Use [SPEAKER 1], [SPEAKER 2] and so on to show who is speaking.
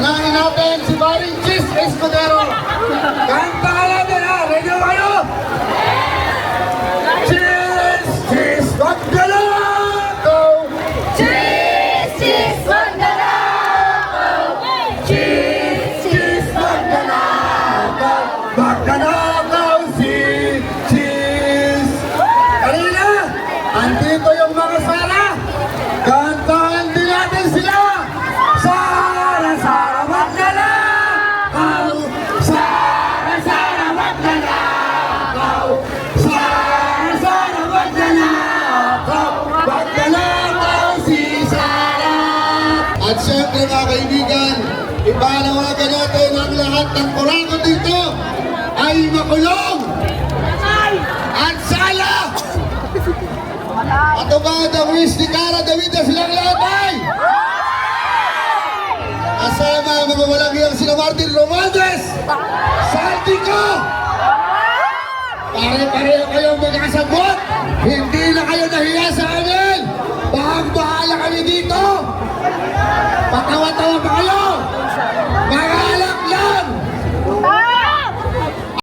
[SPEAKER 1] Panahin natin si Baring Cheese Escudero. Kanta ka natin ha! Ready na kayo? Cheese! Cheese! Wag ka na! Go!
[SPEAKER 2] Cheese, cheese, wag na lang.
[SPEAKER 1] Cheese! Cheese! Wag ka na! Wag ka na! Si Cheese! Kanina! Andito yung mga Sara! Kantahan din natin sila! Sara! Sara! Wag ka na! Sara! Sara! Wag ka na! Sara! Sara! Wag ka na! Wag ka na! Si Sara! At syempre mga kaibigan, ipanawagan natin ang lahat ng kurako dito ay makulong at sala! At ubad ang wish ni Cara David na silang lahat ay kasama ang mga walang iyang sila Martin Romualdez, Saltico! Pare-pareho kayong magkasabot, hindi na kayo nahiya sa amin! Bahag-bahala kami dito! Patawa-tawa pa